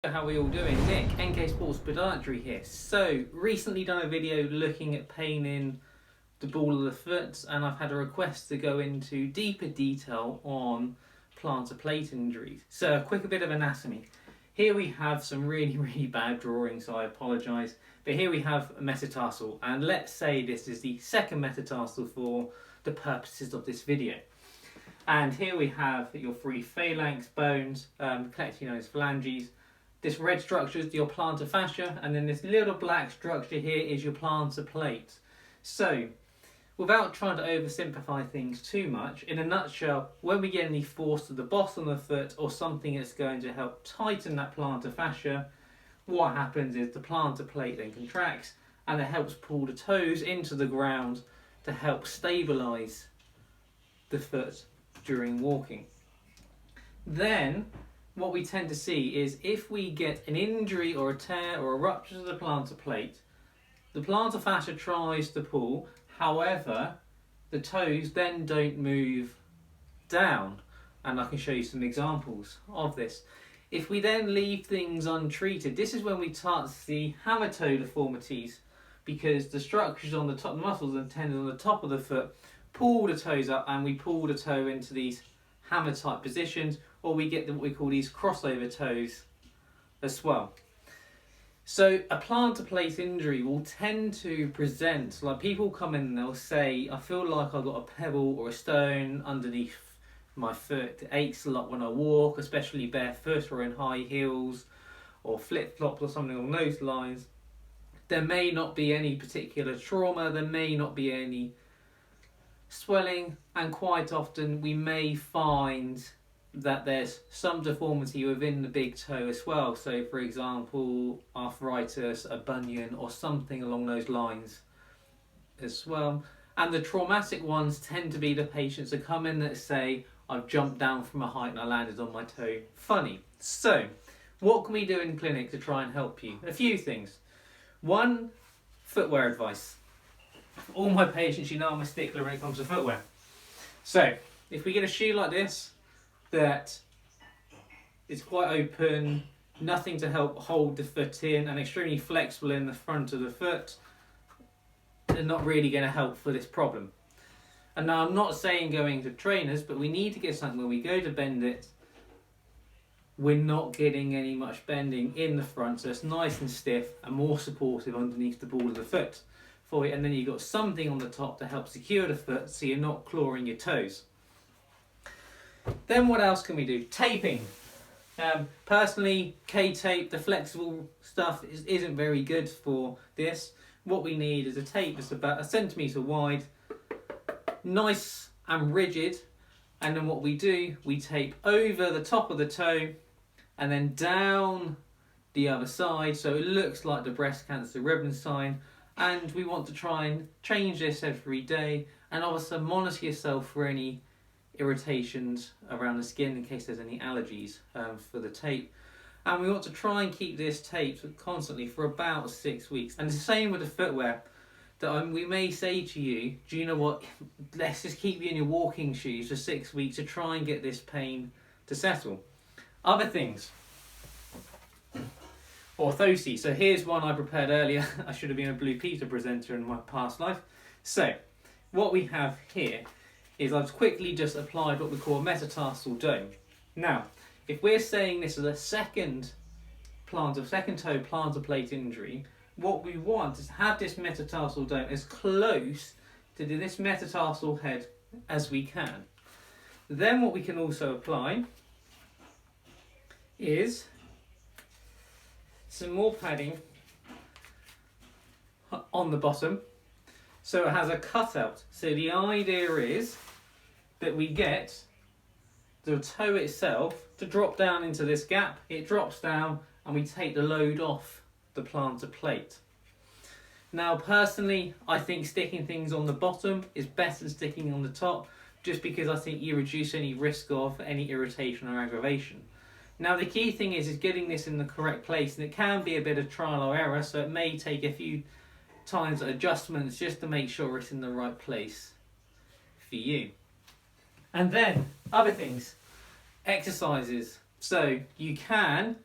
How are we all doing? Nick, NK Sports Podiatry here. So, recently done a video looking at pain in the ball of the foot, and I've had a request to go into deeper detail on plantar plate injuries. So, a quick bit of anatomy. Here we have some really bad drawings, so I apologise. But here we have a metatarsal, and let's say this is the second metatarsal for the purposes of this video. And here we have your three phalanx bones, collectively known as phalanges. This red structure is your plantar fascia, and then this little black structure here is your plantar plate. So, without trying to oversimplify things too much, in a nutshell, when we get any force to the bottom of the foot or something that's going to help tighten that plantar fascia, what happens is the plantar plate then contracts and it helps pull the toes into the ground to help stabilise the foot during walking. Then, what we tend to see is if we get an injury or a tear or a rupture to the plantar plate, the plantar fascia tries to pull, however, the toes then don't move down. And I can show you some examples of this. If we then leave things untreated, this is when we start to see hammer toe deformities, because the structures on the top, the muscles and tendons on the top of the foot pull the toes up, and we pull the toe into these hammer type positions, or we get what we call these crossover toes as well. So a plantar plate injury will tend to present like people come in and they'll say, I feel like I've got a pebble or a stone underneath my foot. It aches a lot when I walk, especially barefoot or in high heels or flip-flops or something along those lines. There may not be any particular trauma, there may not be any swelling, and quite often we may find that there's some deformity within the big toe as well. So for example, arthritis, a bunion or something along those lines as well. And the traumatic ones tend to be the patients that come in that say, I've jumped down from a height and I landed on my toe funny. So what can we do in clinic to try and help you? A few things. One, footwear advice. All my patients, you know I'm a stickler when it comes to footwear. So if we get a shoe like this that is quite open, nothing to help hold the foot in, and extremely flexible in the front of the foot, they're not really going to help for this problem. And now I'm not saying going to trainers, but we need to get something when we go to bend it, we're not getting any much bending in the front, so it's nice and stiff and more supportive underneath the ball of the foot for you. And then you've got something on the top to help secure the foot so you're not clawing your toes. Then what else can we do? Taping. Personally, K-tape, the flexible stuff, isn't very good for this. What we need is a tape that's about 1 centimetre wide, nice and rigid, and then what we do, we tape over the top of the toe and then down the other side so it looks like the breast cancer ribbon sign. And we want to try and change this every day, and also monitor yourself for any irritations around the skin in case there's any allergies for the tape. And we want to try and keep this taped constantly for about 6 weeks. And the same with the footwear, that we may say to you, do you know what, let's just keep you in your walking shoes for 6 weeks to try and get this pain to settle. Other things. Ortho. So here's one I prepared earlier. I should have been a Blue Peter presenter in my past life. So what we have here is I've quickly just applied what we call a metatarsal dome. Now, if we're saying this is a second toe plantar plate injury, what we want is to have this metatarsal dome as close to this metatarsal head as we can. Then what we can also apply is some more padding on the bottom so it has a cutout. So the idea is that we get the toe itself to drop down into this gap. It drops down and we take the load off the plantar plate. Now personally, I think sticking things on the bottom is better than sticking on the top, just because I think you reduce any risk of any irritation or aggravation. Now the key thing is getting this in the correct place, and it can be a bit of trial or error, so it may take a few times adjustments just to make sure it's in the right place for you. And then other things, exercises. So you can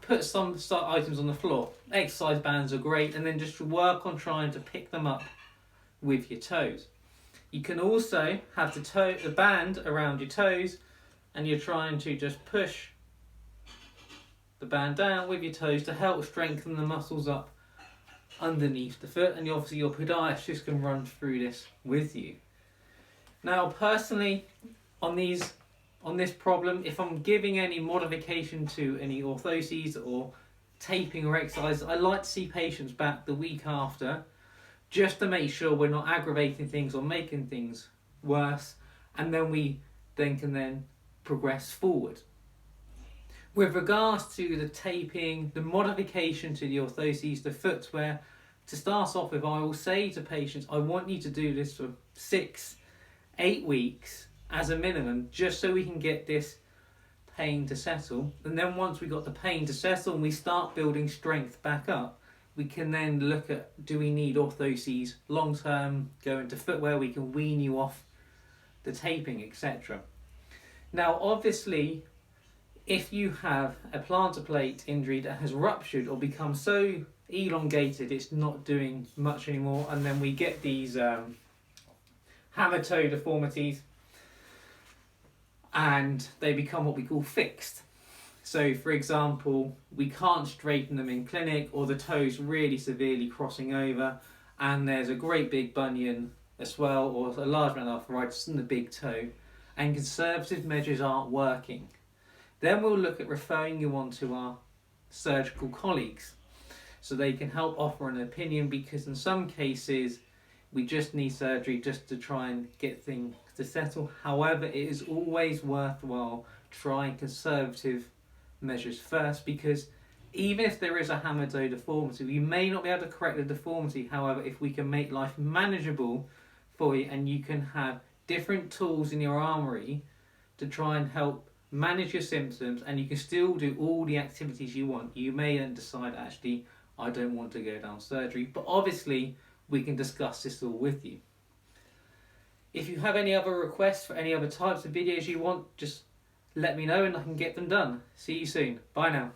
put some items on the floor. Exercise bands are great, and then just work on trying to pick them up with your toes. You can also have the band around your toes, and you're trying to just push the band down with your toes to help strengthen the muscles up underneath the foot, and obviously your podiatrist can run through this with you. Now, personally, on this problem, if I'm giving any modification to any orthoses or taping or exercise, I like to see patients back the week after, just to make sure we're not aggravating things or making things worse, and then we can progress forward. With regards to the taping, the modification to the orthoses, the footwear, to start off with, I will say to patients, I want you to do this for 6-8 weeks as a minimum, just so we can get this pain to settle. And then once we got the pain to settle and we start building strength back up, we can then look at, do we need orthoses long term, go into footwear, we can wean you off the taping, etc. Now, obviously, if you have a plantar plate injury that has ruptured or become so elongated it's not doing much anymore, and then we get these hammer toe deformities, and they become what we call fixed. So, for example, we can't straighten them in clinic, or the toes really severely crossing over, and there's a great big bunion as well, or a large amount of arthritis in the big toe, and conservative measures aren't working. Then we'll look at referring you on to our surgical colleagues, so they can help offer an opinion, because in some cases we just need surgery just to try and get things to settle. However, it is always worthwhile trying conservative measures first, because even if there is a hammer toe deformity, we may not be able to correct the deformity. However, if we can make life manageable for you, and you can have different tools in your armoury to try and help manage your symptoms, and you can still do all the activities you want, you may then decide, actually, I don't want to go down surgery. But obviously, we can discuss this all with you. If you have any other requests for any other types of videos you want, just let me know and I can get them done. See you soon. Bye now.